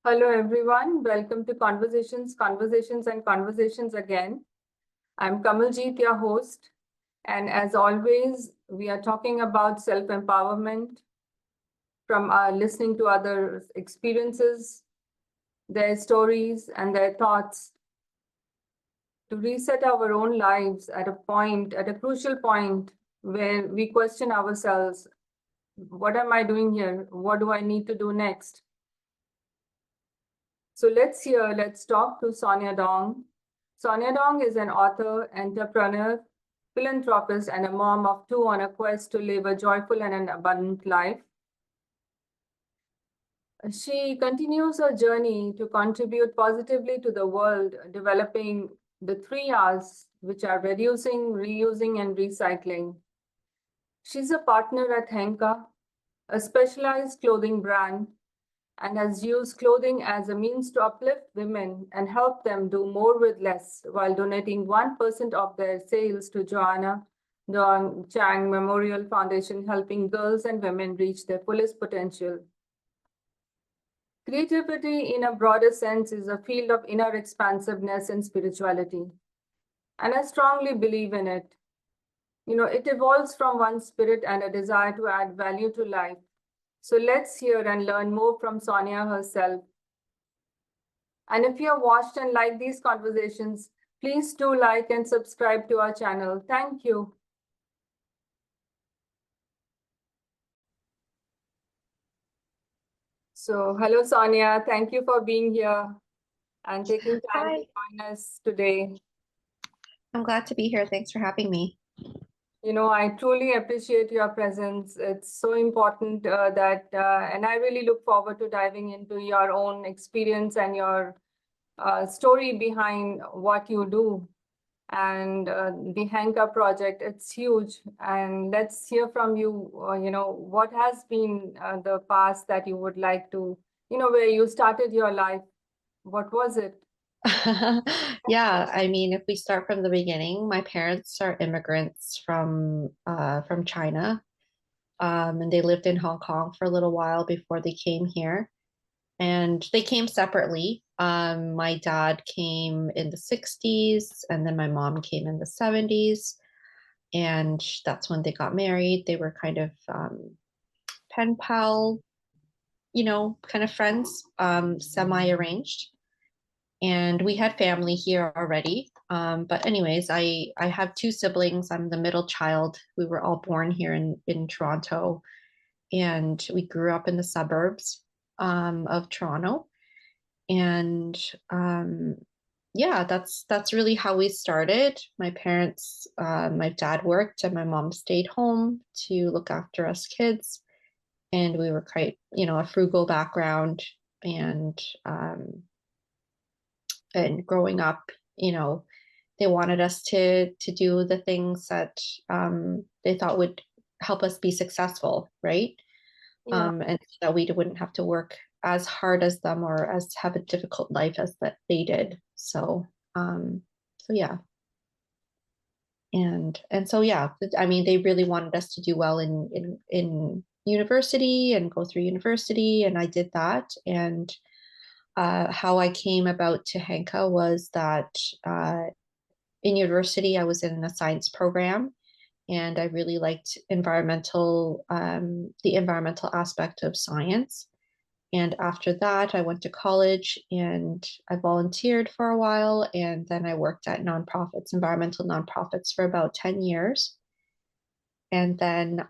Hello, everyone. Welcome to Conversations, and Conversations again. I'm Kamaljeet, your host. And as always, we are talking about self-empowerment from listening to others' experiences, their stories, and their thoughts to reset our own lives at a crucial point where we question ourselves, what am I doing here? What do I need to do next? So let's talk to Sonia Dong. Sonia Dong is an author, entrepreneur, philanthropist, and a mom of two on a quest to live a joyful and an abundant life. She continues her journey to contribute positively to the world, developing the 3 R's, which are reducing, reusing, and recycling. She's a partner at Henka, a specialized clothing brand, and has used clothing as a means to uplift women and help them do more with less while donating 1% of their sales to Joanna Dong Chang Memorial Foundation, helping girls and women reach their fullest potential. Creativity, in a broader sense, is a field of inner expansiveness and spirituality. And I strongly believe in it. It evolves from one's spirit and a desire to add value to life. So let's hear and learn more from Sonia herself. And if you have watched and liked these conversations, please do like and subscribe to our channel. Thank you. So, hello, Sonia. Thank you for being here and taking time to join us today. I'm glad to be here. Thanks for having me. I truly appreciate your presence. It's so important and I really look forward to diving into your own experience and your story behind what you do. And the Hanka project, it's huge. And let's hear from you, what has been the past that you would like to, where you started your life, what was it? Yeah, I mean, if we start from the beginning, my parents are immigrants from China, and they lived in Hong Kong for a little while before they came here. And they came separately. My dad came in the 60s, and then my mom came in the 70s. And that's when they got married. They were kind of pen pal, kind of friends, semi-arranged. And we had family here already. But anyways, I have two siblings. I'm the middle child. We were all born here in Toronto, and we grew up in the suburbs of Toronto. And yeah, that's really how we started. My parents, my dad worked and my mom stayed home to look after us kids. And we were quite, a frugal background. And growing up, they wanted us to do the things that they thought would help us be successful, right? Yeah. And that we wouldn't have to work as hard as them or as have a difficult life as that they did. So yeah. And so yeah, I mean, they really wanted us to do well in university and go through university, and I did that. And how I came about to Hanka was that in university, I was in a science program, and I really liked the environmental aspect of science. And after that, I went to college and I volunteered for a while, and then I worked at environmental nonprofits for about 10 years. And then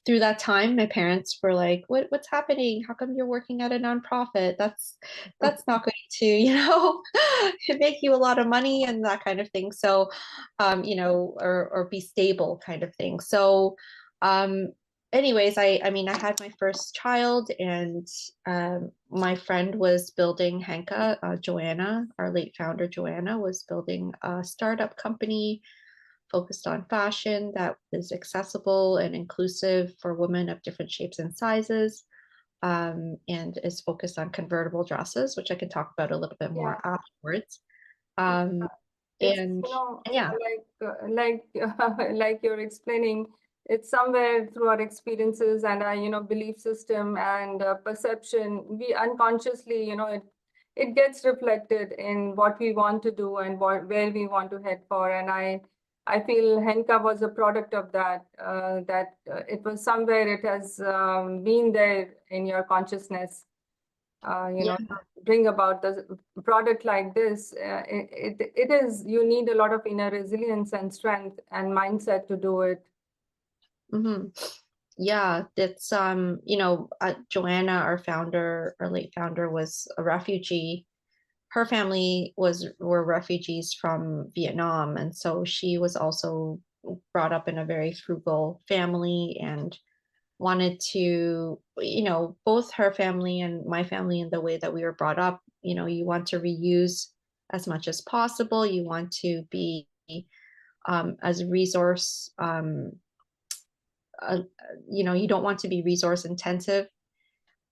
through that time, my parents were like, what's happening? How come you're working at a nonprofit? That's not going to, make you a lot of money and that kind of thing. So, or be stable kind of thing. So, anyways, I mean, I had my first child, and my friend was building Hanka, Joanna, our late founder, Joanna, was building a startup company focused on fashion that is accessible and inclusive for women of different shapes and sizes, and is focused on convertible dresses, which I can talk about a little bit more afterwards. It's, And yeah, like you're explaining, it's somewhere through our experiences and our, belief system and perception, we unconsciously, it gets reflected in what we want to do and where we want to head for. And I feel Henka was a product of that, it was somewhere it has been there in your consciousness, Yeah. to bring about the product like this. It is, you need a lot of inner resilience and strength and mindset to do it. Hmm. Yeah, that's Joanna, our late founder, was a refugee. Her family were refugees from Vietnam, and so she was also brought up in a very frugal family and wanted to, both her family and my family, in the way that we were brought up, you want to reuse as much as possible. You want to be as resource uh, you don't want to be resource intensive.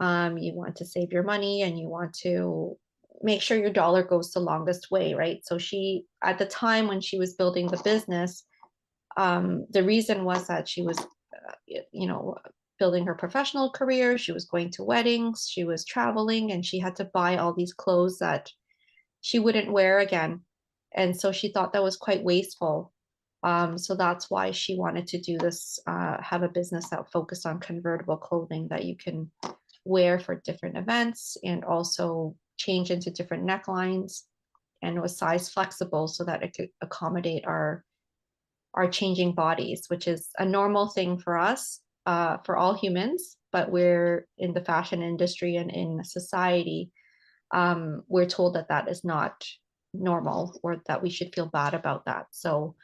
You want to save your money and you want to make sure your dollar goes the longest way, right? So she, at the time when she was building the business, the reason was that she was, building her professional career. She was going to weddings, she was traveling, and she had to buy all these clothes that she wouldn't wear again. And so she thought that was quite wasteful. So that's why she wanted to do this, have a business that focused on convertible clothing that you can wear for different events and also change into different necklines, and was size flexible so that it could accommodate our changing bodies, which is a normal thing for us, for all humans, but we're in the fashion industry and in society, we're told that that is not normal or that we should feel bad about that. So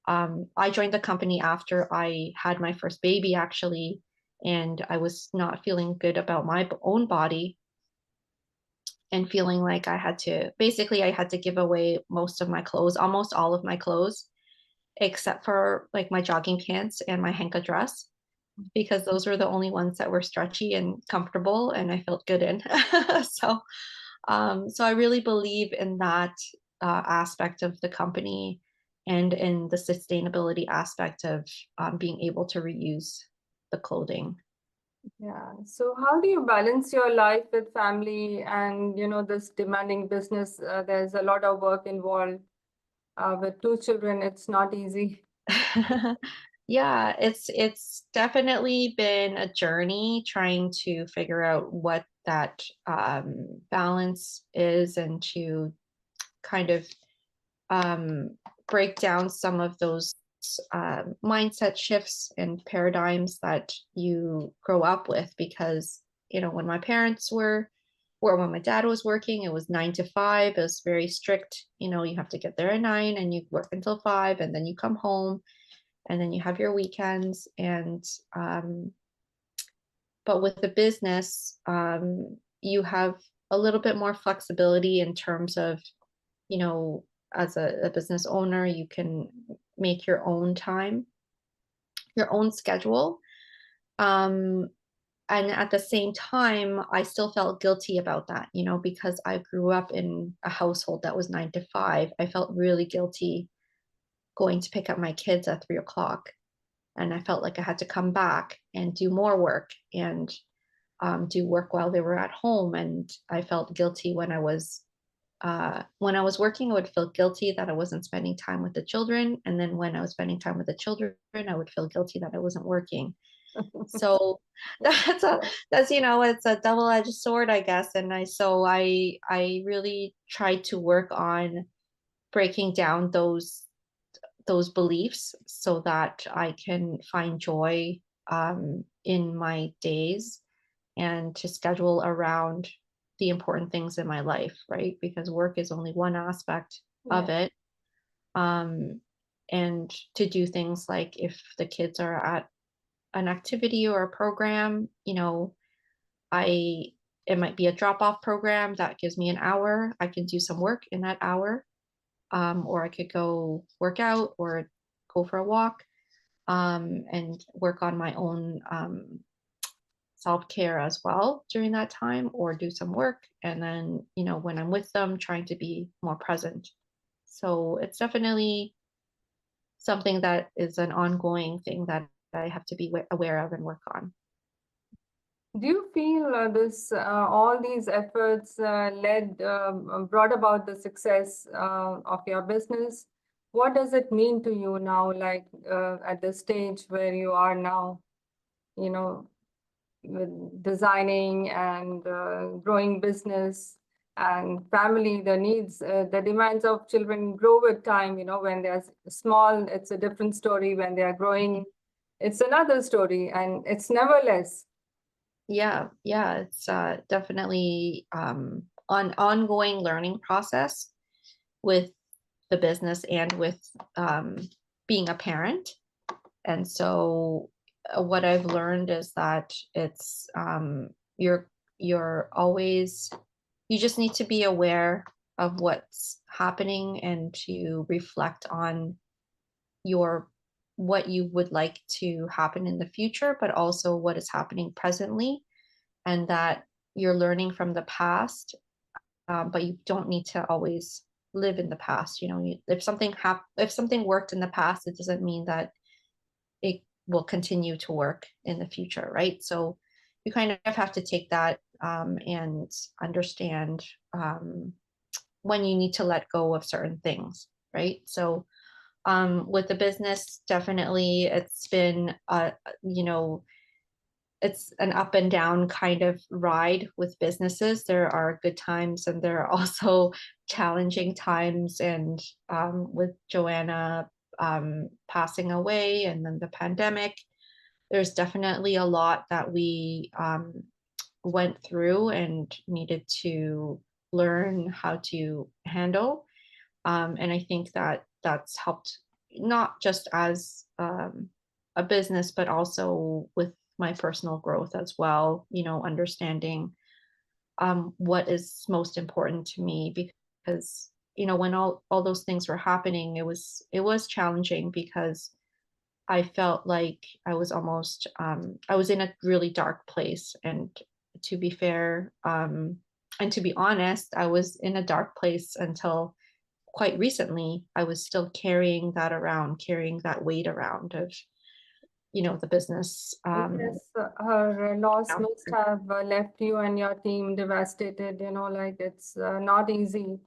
I joined the company after I had my first baby, actually, and I was not feeling good about my own body and feeling like I had to give away most of my clothes, almost all of my clothes, except for like my jogging pants and my Hanka dress, because those were the only ones that were stretchy and comfortable and I felt good in. so, so I really believe in that aspect of the company and in the sustainability aspect of being able to reuse the clothing. Yeah. So how do you balance your life with family and, this demanding business? There's a lot of work involved. With two children, it's not easy. Yeah, it's definitely been a journey trying to figure out what that balance is, and to kind of break down some of those mindset shifts and paradigms that you grow up with. Because when my parents were, or when my dad was working, it was 9 to 5. It was very strict. You have to get there at 9 and you work until 5, and then you come home, and then you have your weekends. And but with the business, you have a little bit more flexibility in terms of, you know as a business owner, you can make your own time, your own schedule. um, and at the same time, I still felt guilty about that, because I grew up in a household that was 9 to 5. I felt really guilty going to pick up my kids at 3 o'clock, and I felt like I had to come back and do more work and do work while they were at home. And I felt guilty when I was working. I would feel guilty that I wasn't spending time with the children, and then when I was spending time with the children, I would feel guilty that I wasn't working. So it's a double-edged sword, I guess. And I really tried to work on breaking down those beliefs so that I can find joy in my days, and to schedule around the important things in my life, right? Because work is only one aspect of Yeah. it. Um, and to do things like, if the kids are at an activity or a program, I it might be a drop-off program that gives me an hour. I can do some work in that hour, or I could go work out or go for a walk, and work on my own self-care as well during that time, or do some work. And then, when I'm with them, trying to be more present. So it's definitely something that is an ongoing thing that I have to be aware of and work on. Do you feel this all these efforts brought about the success of your business? What does it mean to you now, like at the stage where you are now, you know, with designing and growing business and family, the needs, the demands of children grow with time. When they're small, it's a different story. When they are growing, it's another story, and it's never less. Yeah, it's definitely an ongoing learning process with the business and with being a parent. And so what I've learned is that it's you're always, you just need to be aware of what's happening and to reflect on your what you would like to happen in the future, but also what is happening presently, and that you're learning from the past, but you don't need to always live in the past. If something worked in the past, it doesn't mean that it will continue to work in the future, right? So you kind of have to take that and understand when you need to let go of certain things, right? So with the business, definitely it's been it's an up and down kind of ride with businesses. There are good times and there are also challenging times. And with Joanna passing away and then the pandemic, there's definitely a lot that we went through and needed to learn how to handle. And I think that that's helped not just as a business, but also with my personal growth as well, understanding what is most important to me, because when all those things were happening, it was challenging, because I felt like I was almost I was in a really dark place. And to be fair, and to be honest, I was in a dark place until quite recently. I was still carrying that weight around of the business. Yes, her loss must have left you and your team devastated. Like it's not easy.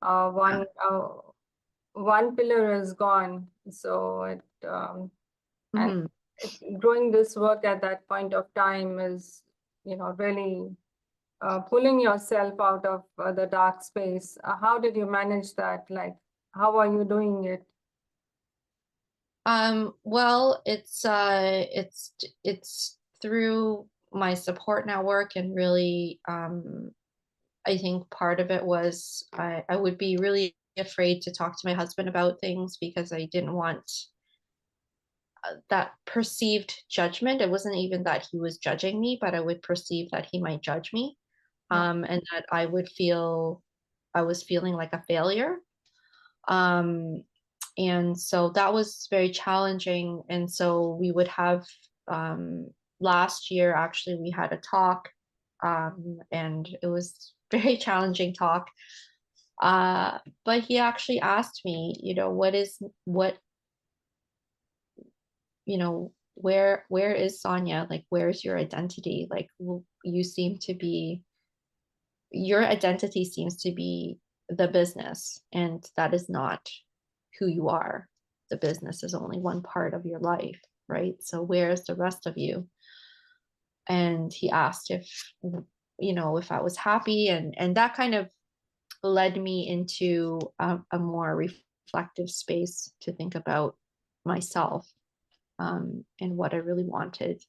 Uh, one uh, one pillar is gone, so and Mhm. growing this work at that point of time is, really pulling yourself out of the dark space. How did you manage that? Like, how are you doing it? Well, it's through my support network, and really, I think part of it was I would be really afraid to talk to my husband about things, because I didn't want that perceived judgment. It wasn't even that he was judging me, but I would perceive that he might judge me, Yeah. and that I was feeling like a failure. Um, and so that was very challenging. And so we would have last year, actually, we had a talk, and it was very challenging talk. But he actually asked me, where is Sonia? Like, where's your identity? Like, you seem to be, your identity seems to be the business, and that is not who you are. The business is only one part of your life, right? So where's the rest of you? And he asked if I was happy, and that kind of led me into a more reflective space to think about myself, and what I really wanted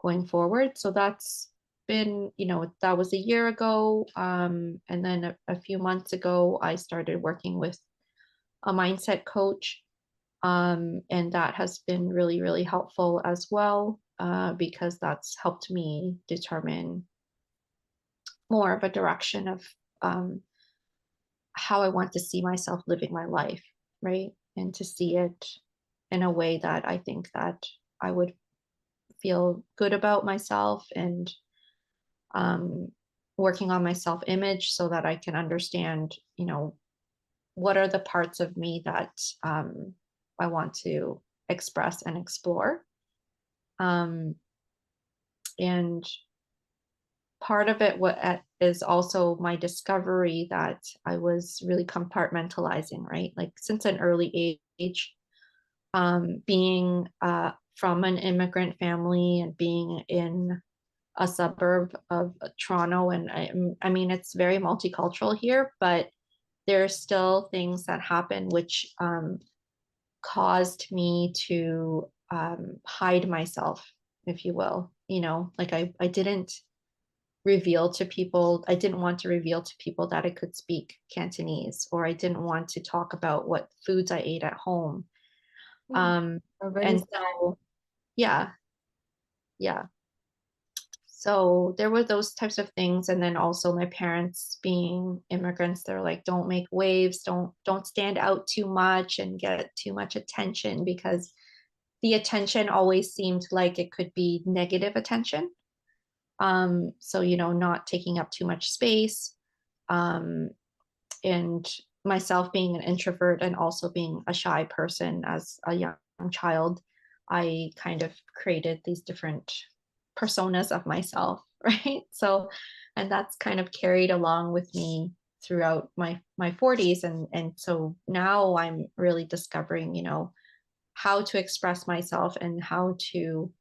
going forward. So that's been, that was a year ago. And then a few months ago, I started working with a mindset coach. And that has been really, really helpful as well, because that's helped me determine more of a direction of um, how I want to see myself living my life, right? And to see it in a way that I think that I would feel good about myself, and um, working on my self image, so that I can understand, what are the parts of me that I want to express and explore. And part of it is also my discovery that I was really compartmentalizing, right? Like since an early age, being from an immigrant family and being in a suburb of Toronto, and I mean, it's very multicultural here, but there's still things that happen which caused me to hide myself, if you will. You know, like I didn't reveal to people, I didn't want to reveal to people that I could speak Cantonese, or I didn't want to talk about what foods I ate at home. Hmm. Um, Very and sad. so, yeah, yeah. So there were those types of things. And then also my parents being immigrants, they're like, don't make waves, don't stand out too much and get too much attention, because the attention always seemed like it could be negative attention. So, you know, not taking up too much space. Um, and myself being an introvert and also being a shy person as a young child, I kind of created these different personas of myself, right? So, and that's kind of carried along with me throughout my 40s, and so now I'm really discovering, you know, how to express myself and how to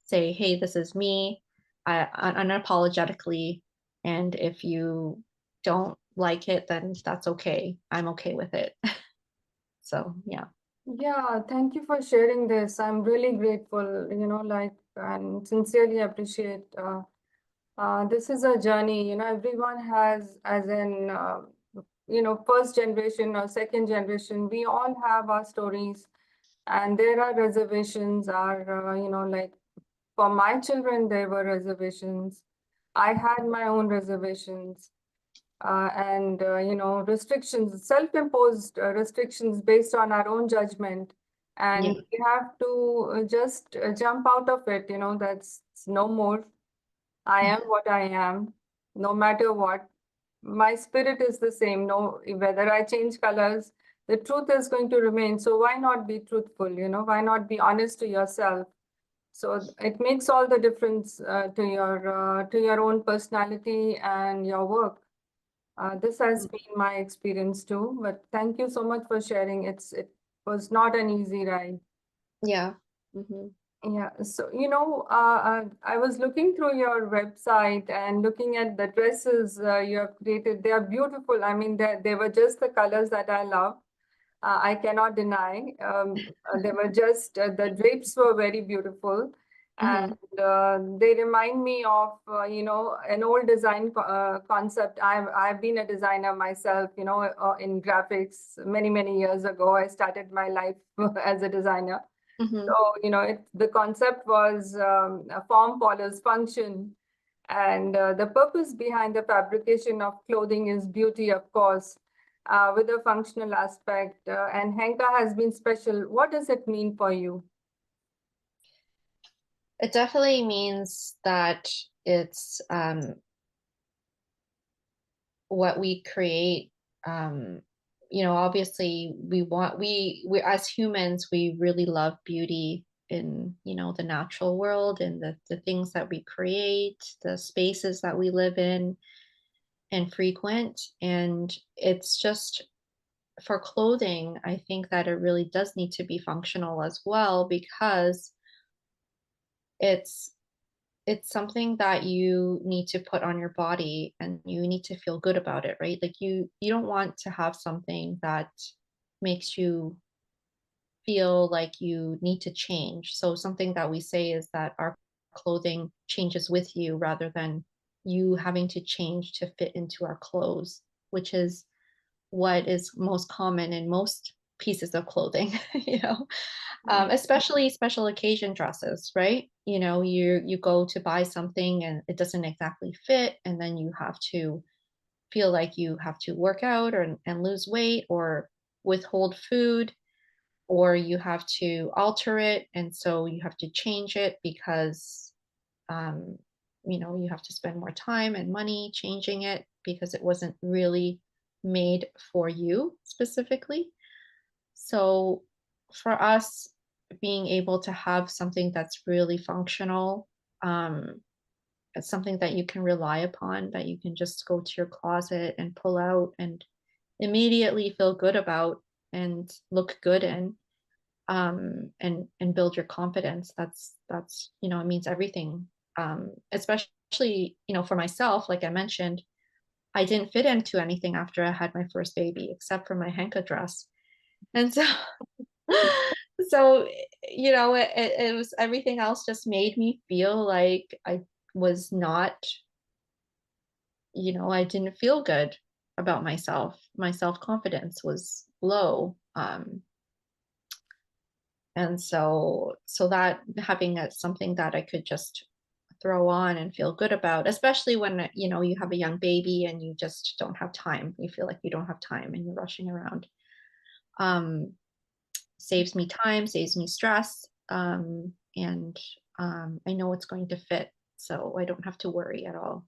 say, hey, this is me, unapologetically. And if you don't like it, then that's okay. I'm okay with it. So, yeah. Yeah, thank you for sharing this. I'm really grateful, like, and sincerely appreciate. This is a journey, everyone has, as in, first generation or second generation, we all have our stories, and there are reservations, like, for my children, there were reservations. I had my own reservations. And restrictions, self-imposed restrictions based on our own judgment, and Yeah. we have to just jump out of it. That's no more. I am what I am, no matter what. My spirit is the same. No, whether I change colors, the truth is going to remain. So why not be truthful? Why not be honest to yourself? So it makes all the difference to your own personality and your work. This has been my experience too, but thank you so much for sharing. It was not an easy ride. Yeah. Hmm. Yeah, so I was looking through your website and looking at the dresses you have created. They are beautiful. I mean, they were just the colors that I love. I cannot deny. They were just the drapes were very beautiful, Hmm. and they remind me of an old design concept. I've been a designer myself. In graphics many years ago. I started my life as a designer. Hmm. So the concept was a form follows function, and the purpose behind the fabrication of clothing is beauty, of course, with a functional aspect. And Henka has been special. What does it mean for you? It definitely means that it's what we create. um you know, obviously we as humans, we really love beauty in, you know, the natural world and the things that we create, the spaces that we live in and frequent. And it's just, for clothing, I think that it really does need to be functional as well, because it's it's something that you need to put on your body and you need to feel good about it, right? Like you don't want to have something that makes you feel like you need to change. So something that we say is that our clothing changes with you rather than you having to change to fit into our clothes, which is what is most common in most pieces of clothing. You know, especially special occasion dresses, right? You know, you go to buy something and it doesn't exactly fit, and then you have to feel like you have to work out or and lose weight or withhold food, or you have to alter it, and so you have to change it because um, you know, you have to spend more time and money changing it because it wasn't really made for you specifically. So for us, being able to have something that's really functional, it's something that you can rely upon, that you can just go to your closet and pull out and immediately feel good about and look good in, and build your confidence. That's it means everything. Especially, for myself, like I mentioned, I didn't fit into anything after I had my first baby except for my Hanka dress. And so so it was, everything else just made me feel like I was not, I didn't feel good about myself. My self-confidence was low. And so that having something that I could just throw on and feel good about, especially when you have a young baby and you just don't have time. You feel like you don't have time and you're rushing around. Um, Saves me time, saves me stress, and I know it's going to fit, so I don't have to worry at all.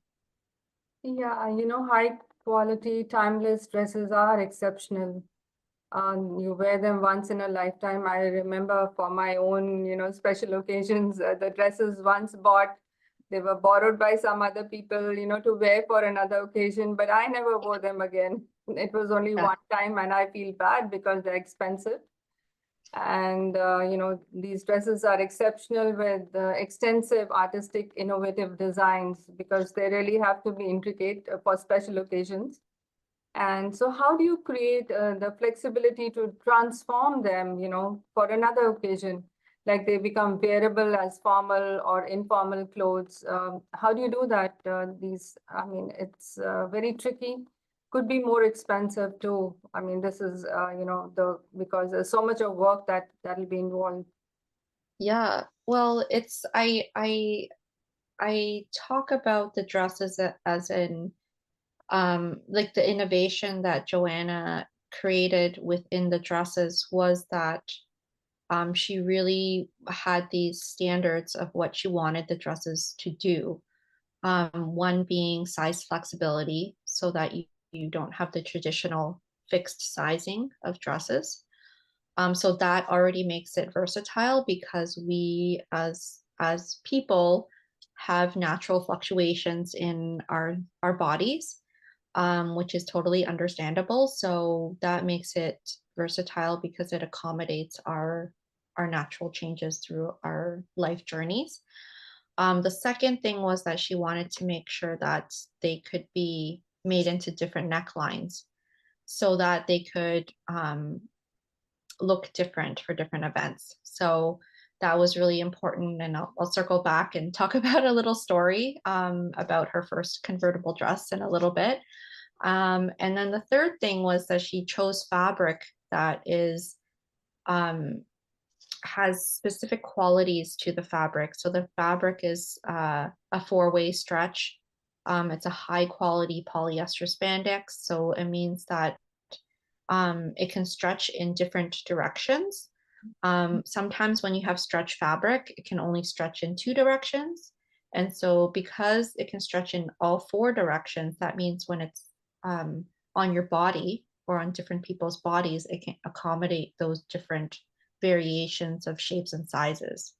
Yeah, high quality, timeless dresses are exceptional. You wear them once in a lifetime. I remember for my own, special occasions, the dresses once bought, they were borrowed by some other people, to wear for another occasion, but I never wore them again. It was only Yeah. one time, and I feel bad because they're expensive. And, these dresses are exceptional with extensive artistic, innovative designs because they really have to be intricate for special occasions. And so how do you create the flexibility to transform them, for another occasion? Like they become wearable as formal or informal clothes. How do you do that? It's very tricky. Could be more expensive too. I mean, this is, because there's so much of work that'll be involved. Yeah. Well, it's I talk about the dresses as in, like, the innovation that Joanna created within the dresses was that, she really had these standards of what she wanted the dresses to do. One being size flexibility, so that you don't have the traditional fixed sizing of dresses. So that already makes it versatile because we as people have natural fluctuations in our bodies, which is totally understandable. So that makes it versatile because it accommodates our natural changes through our life journeys. The second thing was that she wanted to make sure that they could be made into different necklines so that they could, look different for different events. So that was really important. And I'll circle back and talk about a little story, about her first convertible dress in a little bit. And then the third thing was that she chose fabric that is, has specific qualities to the fabric. So the fabric is, a four-way stretch. It's a high quality polyester spandex. So it means that, it can stretch in different directions. Sometimes when you have stretch fabric, it can only stretch in two directions. And so because it can stretch in all four directions, that means when it's, on your body or on different people's bodies, it can accommodate those different variations of shapes and sizes.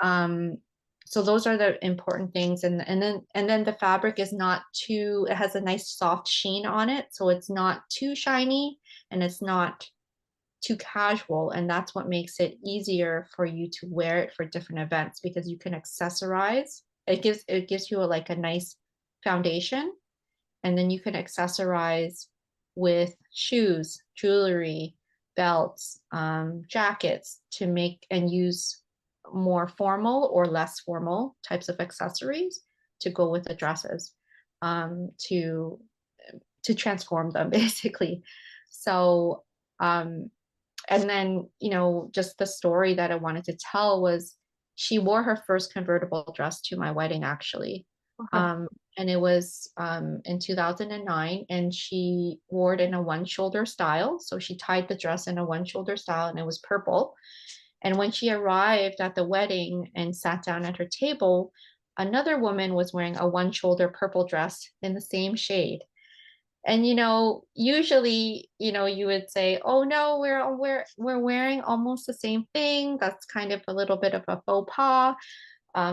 Um, so those are the important things. And then the fabric is not too, it has a nice soft sheen on it. So it's not too shiny and it's not too casual. And that's what makes it easier for you to wear it for different events because you can accessorize. It gives you like a nice foundation. And then you can accessorize with shoes, jewelry, belts, jackets to make and use more formal or less formal types of accessories to go with the dresses, to transform them basically. So, and then, just the story that I wanted to tell was she wore her first convertible dress to my wedding, actually. Okay. And it was, in 2009, and she wore it in a one shoulder style. So she tied the dress in a one shoulder style, and it was purple. And when she arrived at the wedding and sat down at her table, another woman was wearing a one shoulder purple dress in the same shade. And usually, you would say, "Oh no, we're wearing almost the same thing." That's kind of a little bit of a faux pas.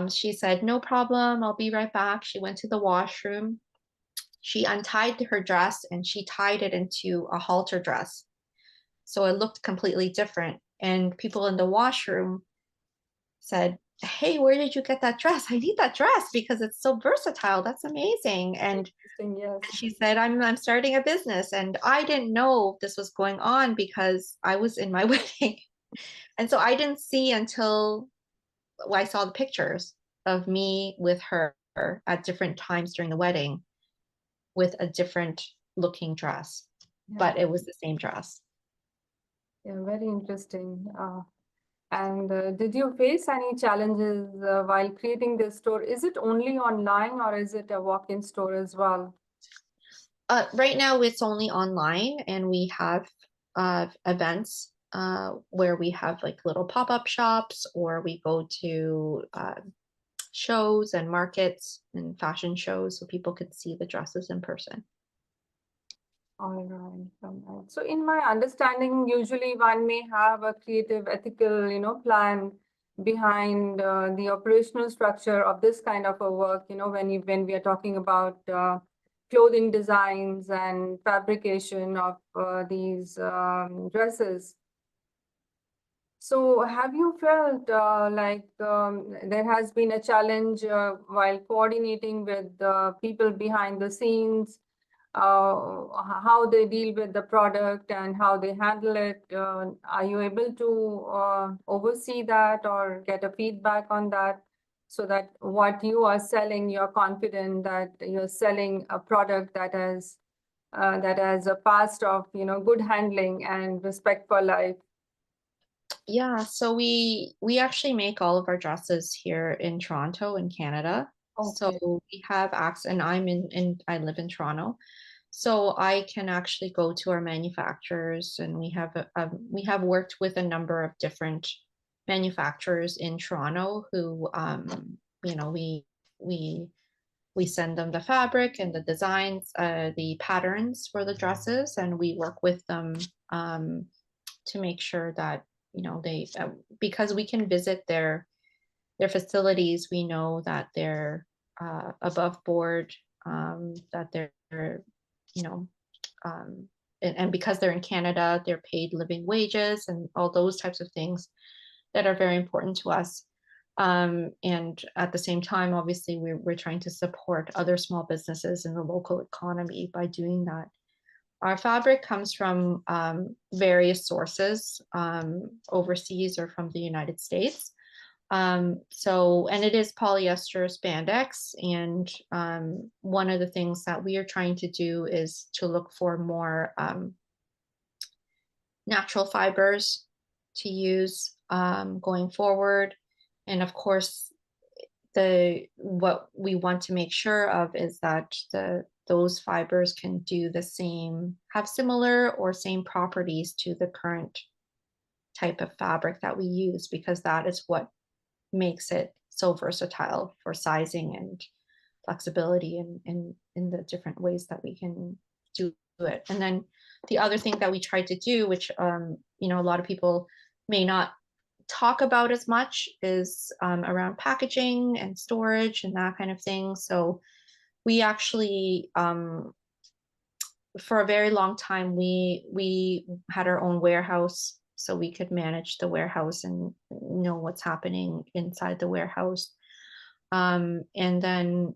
She said, "No problem, I'll be right back." She went to the washroom. She untied her dress and she tied it into a halter dress. So it looked completely different. And people in the washroom said, "Hey, where did you get that dress? I need that dress because it's so versatile. That's amazing." And Interesting, yes. she said, I'm starting a business. And I didn't know this was going on because I was in my wedding. And so I didn't see until I saw the pictures of me with her at different times during the wedding with a different looking dress, Yeah, but it was the same dress. yeah, very interesting. And did you face any challenges while creating this store? Is it only online or is it a walk-in store as well? Right now, it's only online, and we have events where we have like little pop-up shops, or we go to shows and markets and fashion shows so people could see the dresses in person. All right, all right. So in my understanding, usually one may have a creative, ethical, plan behind the operational structure of this kind of a work, when we are talking about clothing designs and fabrication of these dresses. So have you felt like there has been a challenge while coordinating with the people behind the scenes, how they deal with the product and how they handle it? Are you able to oversee that or get a feedback on that so that what you are selling, you're confident that you're selling a product that has a past of, good handling and respect for life? Yeah, so we actually make all of our dresses here in Toronto in Canada. So Okay. we have access, and I live in Toronto. So I can actually go to our manufacturers, and we have worked with a number of different manufacturers in Toronto who we we send them the fabric and the designs, the patterns for the dresses, and we work with them to make sure that they because we can visit their facilities, we know that they're above board, that they're you know and because they're in Canada, they're paid living wages and all those types of things that are very important to us. And at the same time, obviously, we're trying to support other small businesses in the local economy by doing that. Our fabric comes from various sources, overseas or from the United States. And it is polyester spandex. And one of the things that we are trying to do is to look for more natural fibers to use going forward. And of course, what we want to make sure of is that those fibers can have similar or same properties to the current type of fabric that we use, because that is what makes it so versatile for sizing and flexibility in the different ways that we can do it. And then the other thing that we try to do, which a lot of people may not talk about as much, is around packaging and storage and that kind of thing. So we actually for a very long time we had our own warehouse, so we could manage the warehouse and know what's happening inside the warehouse. And then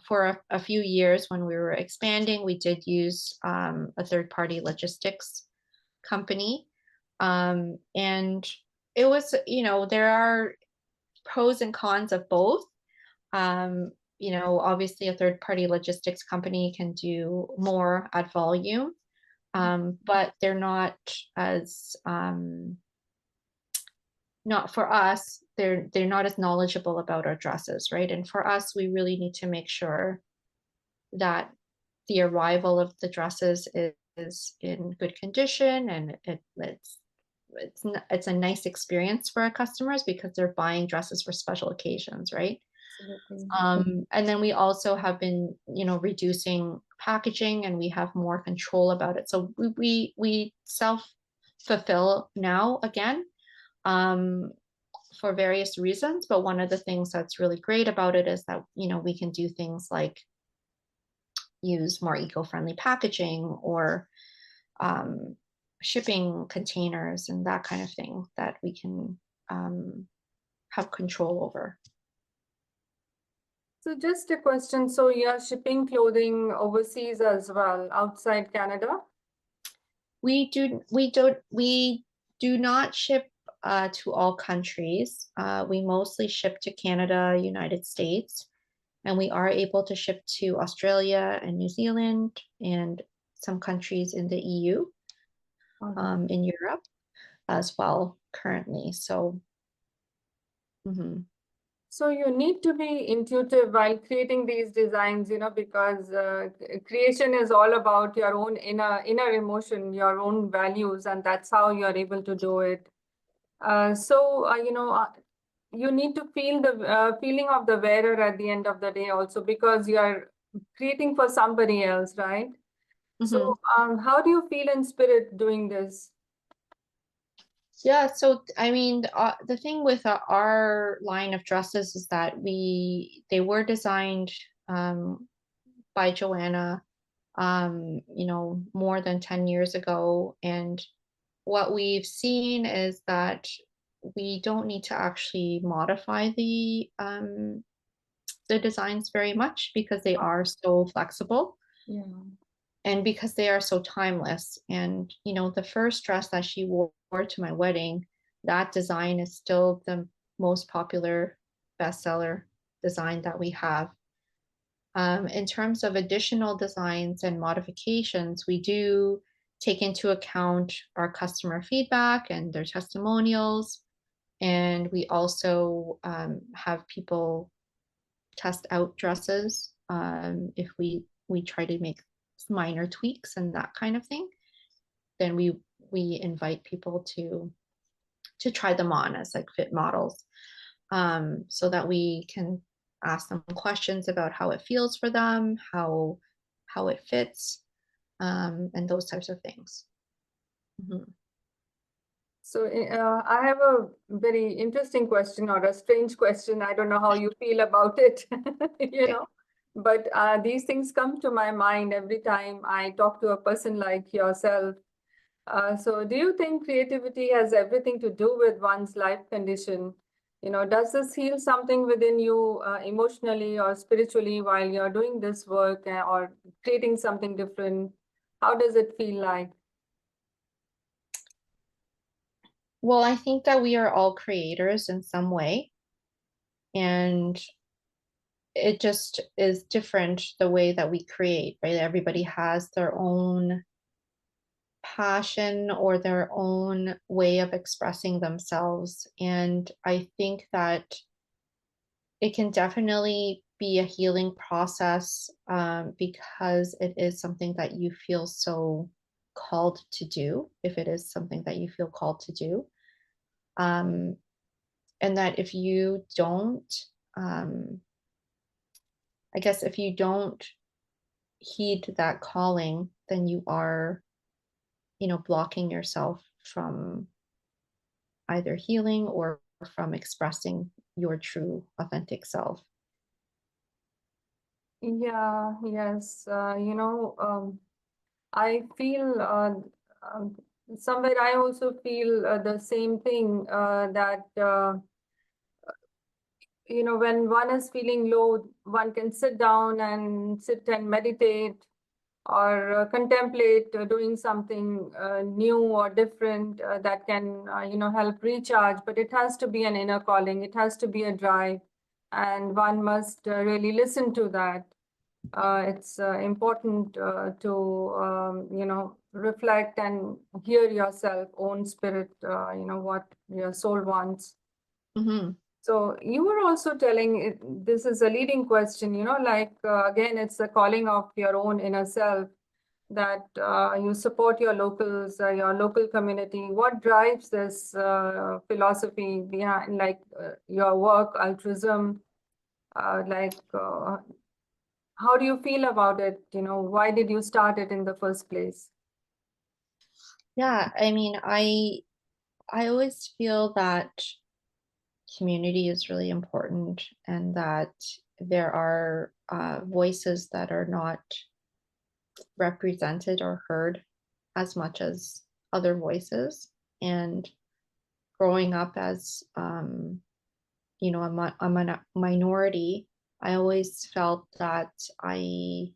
for a few years when we were expanding, we did use a third-party logistics company. And it was, there are pros and cons of both. Obviously a third-party logistics company can do more at volume, but they're not as not for us, they're not as knowledgeable about our dresses, right? And for us, we really need to make sure that the arrival of the dresses is in good condition, and it's a nice experience for our customers because they're buying dresses for special occasions, right? Absolutely. And then we also have been, reducing packaging and we have more control about it. So we self-fulfill now again, for various reasons. But one of the things that's really great about it is that, we can do things like use more eco-friendly packaging or shipping containers and that kind of thing that we can have control over. So just a question. So you're shipping clothing overseas as well, outside Canada? We do not ship to all countries. We mostly ship to Canada, United States, and we are able to ship to Australia and New Zealand and some countries in the EU, in Europe as well currently. So, So you need to be intuitive while creating these designs, because creation is all about your own inner emotion, your own values, and that's how you're able to do it. You need to feel the feeling of the wearer at the end of the day also, because you're creating for somebody else, right? So how do you feel in spirit doing this? Yeah, so I mean, the thing with our line of dresses is that they were designed by Joanna, more than 10 years ago. And what we've seen is that we don't need to actually modify the designs very much because they are so flexible. Yeah. And because they are so timeless. And the first dress that she wore to my wedding, that design is still the most popular bestseller design that we have. In terms of additional designs and modifications, we do take into account our customer feedback and their testimonials. And we also have people test out dresses if we try to make minor tweaks and that kind of thing. Then we invite people to try them on as like fit models, so that we can ask them questions about how it feels for them, how it fits, and those types of things. So I have a very interesting question, or a strange question. I don't know how you feel about it, but these things come to my mind every time I talk to a person like yourself. So do you think creativity has everything to do with one's life condition? Does this heal something within you emotionally or spiritually while you're doing this work, or creating something different? How does it feel like? Well, I think that we are all creators in some way, and it just is different the way that we create, right? Everybody has their own passion or their own way of expressing themselves. And I think that it can definitely be a healing process, because it is something that you feel so called to do, if it is something that you feel called to do. And that if you don't, I guess if you don't heed that calling, then you are, blocking yourself from either healing or from expressing your true authentic self. Yeah, yes. I feel somewhere I also feel the same thing, that when one is feeling low, one can sit down and meditate, or contemplate doing something new or different that can help recharge. But it has to be an inner calling. It has to be a drive, and one must really listen to that. It's important to reflect and hear yourself, own spirit, what your soul wants. So you were also telling this is a leading question, again, it's the calling of your own inner self, that you support your locals, your local community. What drives this philosophy behind, your work, altruism, how do you feel about it? Why did you start it in the first place? Yeah, I mean, I always feel that community is really important and that there are voices that are not represented or heard as much as other voices. And growing up as a minority, I always felt that I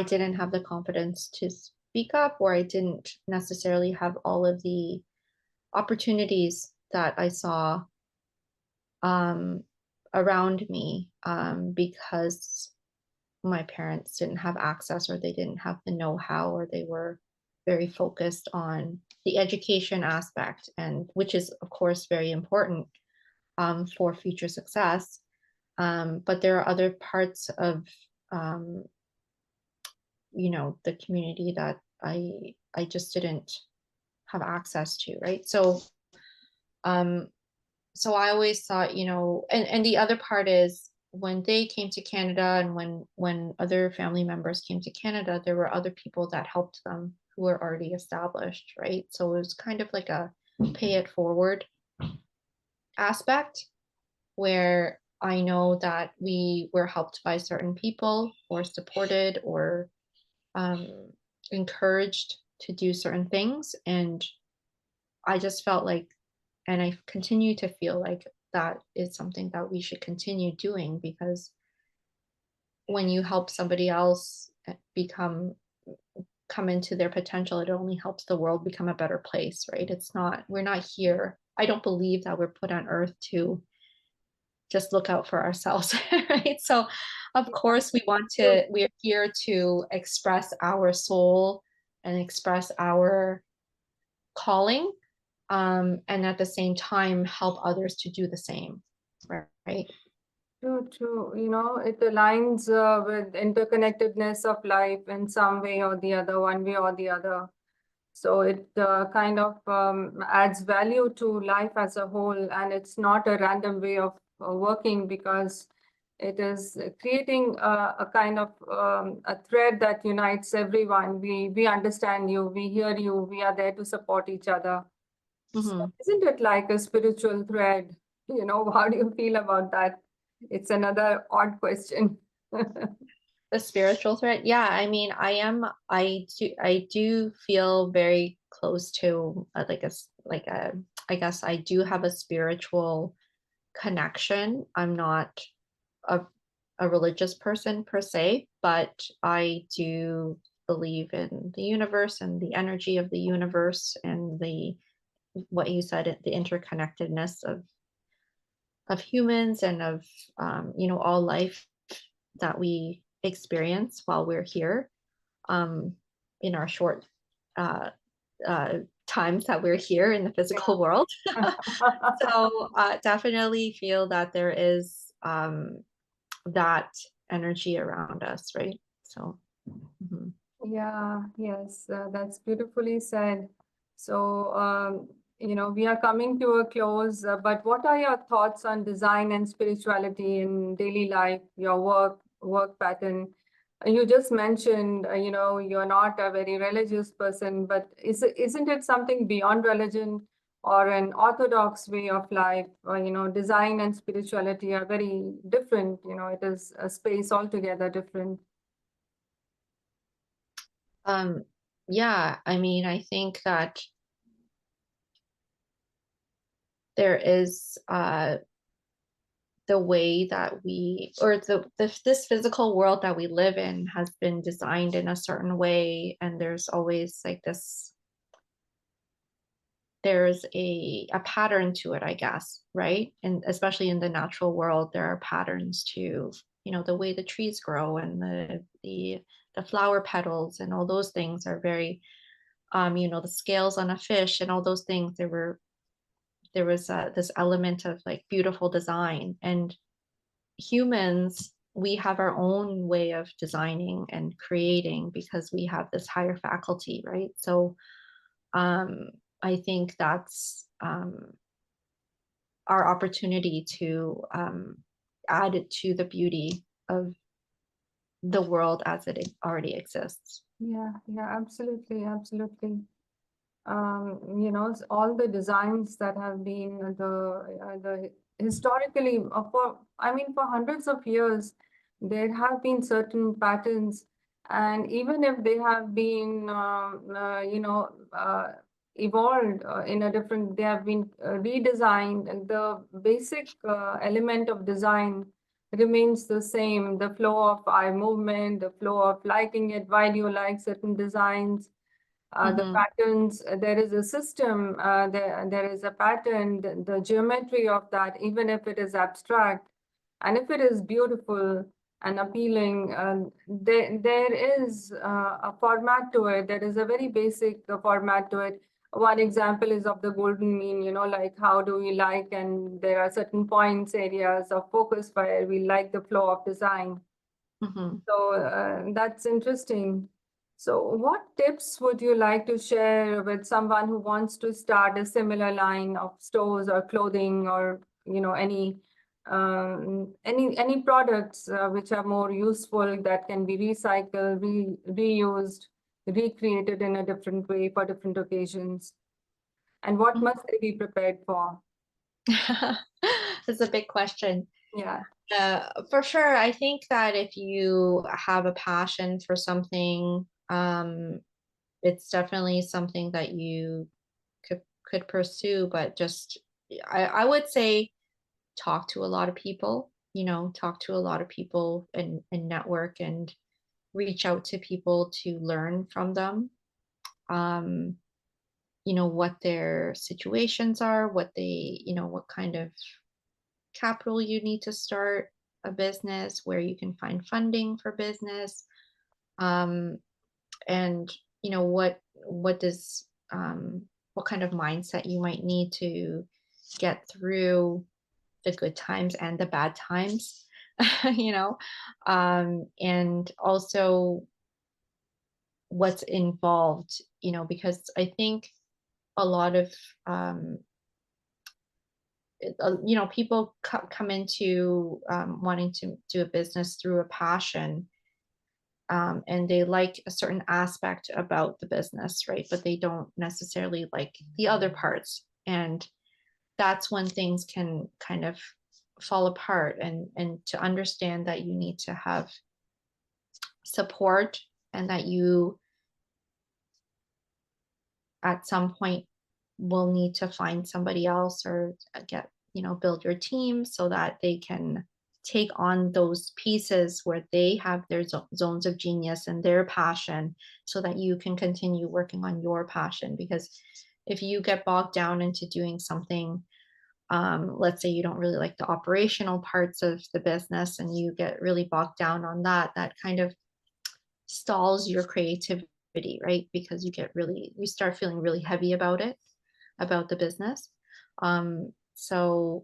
didn't have the confidence to speak up, or I didn't necessarily have all of the opportunities that I saw um, around me because my parents didn't have access, or they didn't have the know-how, or they were very focused on the education aspect, and which is of course very important for future success. But there are other parts of um, the community that I just didn't have access to, right? Um, so I always thought, and the other part is when they came to Canada, and when other family members came to Canada, there were other people that helped them who were already established, right? So it was kind of like a pay it forward aspect, where I know that we were helped by certain people, or supported, or um, encouraged to do certain things. And I just felt like, and I continue to feel like, that is something that we should continue doing, because when you help somebody else come into their potential, it only helps the world become a better place, right? We're not here. I don't believe that we're put on earth to just look out for ourselves, right? So of course we're here to express our soul and express our calling, and at the same time help others to do the same, right? True, true. It aligns with interconnectedness of life in some way or the other, one way or the other. So it kind of adds value to life as a whole, and it's not a random way of working, because it is creating a kind of a thread that unites everyone. We understand you, we hear you, we are there to support each other. So Mm-hmm. isn't it like a spiritual thread? How do you feel about that? It's another odd question. The spiritual threat, yeah, I mean, I do feel very close to I guess I do have a spiritual connection. I'm not a, a religious person per se, but I do believe in the universe and the energy of the universe, and the what you said, the interconnectedness of humans, and of all life that we experience while we're here, um, in our short uh, times that we're here in the physical world. So definitely feel that there is that energy around us, right? So mhm. Yeah, yes, that's beautifully said. So, we are coming to a close, but what are your thoughts on design and spirituality in daily life, your work pattern? You just mentioned, you're not a very religious person, but isn't it something beyond religion or an orthodox way of life? Design and spirituality are very different. It is a space altogether different. Yeah, I mean, I think that there is the way that this physical world that we live in has been designed in a certain way, and there's always like there's a pattern to it, I guess, right? And especially in the natural world, there are patterns to, the way the trees grow, and the flower petals, and all those things are very the scales on a fish, and all those things. There was this element of like beautiful design, and humans, we have our own way of designing and creating, because we have this higher faculty, right? So um, I think that's our opportunity to add it to the beauty of the world as it already exists. Yeah, absolutely, absolutely. All the designs that have been the historically for hundreds of years, there have been certain patterns, and even if they have been evolved in a different, they have been redesigned, and the basic element of design remains the same. The flow of eye movement, the flow of liking it, why do you like certain designs, the Mm-hmm. patterns, there is a system, there is a pattern, the geometry of that, even if it is abstract, and if it is beautiful and appealing, there is a format to it. There is a very basic format to it. One example is of the golden mean, like how do we like, and there are certain points, areas of focus where we like the flow of design. Mm-hmm. So that's interesting. So what tips would you like to share with someone who wants to start a similar line of stores or clothing, or any products which are more useful, that can be recycled, reused, recreated in a different way for different occasions? And what must they be prepared for? That's a big question. Yeah. For sure, I think that if you have a passion for something, it's definitely something that you could pursue, but just I would say talk to a lot of people, talk to a lot of people and network and reach out to people to learn from them. Um, what their situations are, what they, what kind of capital you need to start a business, where you can find funding for business, um, and what does what kind of mindset you might need to get through the good times and the bad times, you know, and also what's involved, because I think a lot of um, people come into wanting to do a business through a passion, and they like a certain aspect about the business, right? But they don't necessarily like the other parts. And that's when things can kind of fall apart, and to understand that you need to have support, and that you at some point will need to find somebody else, or get build your team so that they can take on those pieces where they have their zones of genius and their passion, so that you can continue working on your passion. Because if you get bogged down into doing something, let's say you don't really like the operational parts of the business, and you get really bogged down on that, that kind of stalls your creativity, right? Because you start feeling really heavy about it, about the business. And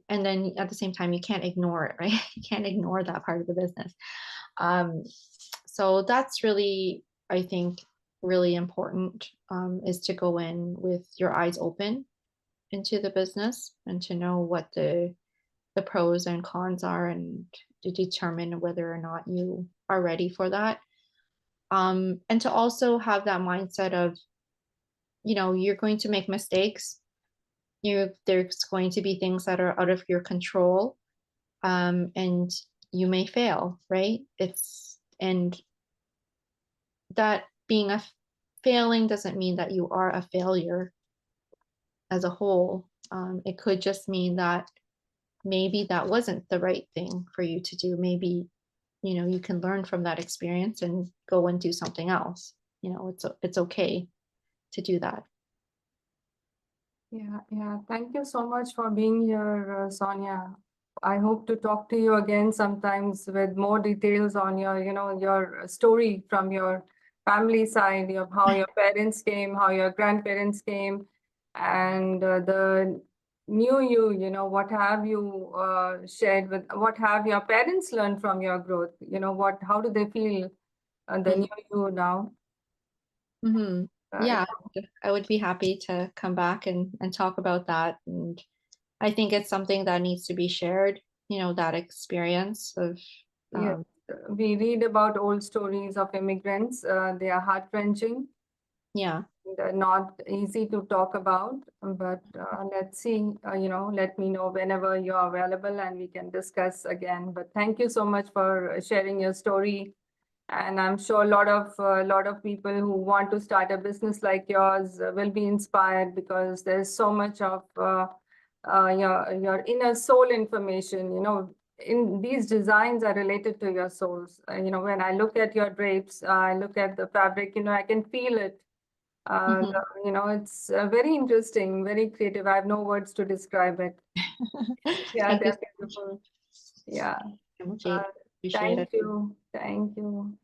then at the same time, you can't ignore it, right? You can't ignore that part of the business. Um, so that's really, I think, really important, is to go in with your eyes open into the business, and to know what the pros and cons are, and to determine whether or not you are ready for that. And to also have that mindset of, you're going to make mistakes. There's going to be things that are out of your control, and you may fail, right? And that being a failing doesn't mean that you are a failure as a whole. It could just mean that maybe that wasn't the right thing for you to do. Maybe, you can learn from that experience and go and do something else. It's okay to do that. Yeah. Thank you so much for being here, Sonia. I hope to talk to you again sometimes with more details on your story from your family side, of how your parents came, how your grandparents came, and the new what have you shared with, what have your parents learned from your growth? How do they feel, the new you now? Mm-hmm. Yeah, Yeah. I would be happy to come back and talk about that. And I think it's something that needs to be shared, that experience of Yeah. we read about old stories of immigrants. They are heart-wrenching. Yeah. They're not easy to talk about, but let's see, let me know whenever you're available and we can discuss again. But thank you so much for sharing your story. And I'm sure a lot of people who want to start a business like yours will be inspired, because there's so much of your inner soul information. In these designs are related to your souls. When I look at your drapes, I look at the fabric. I can feel it. It's very interesting, very creative. I have no words to describe it. Yeah, Thank you they're so much. beautiful. Yeah. Much. Uh, Appreciate Thank it. you. Thank you.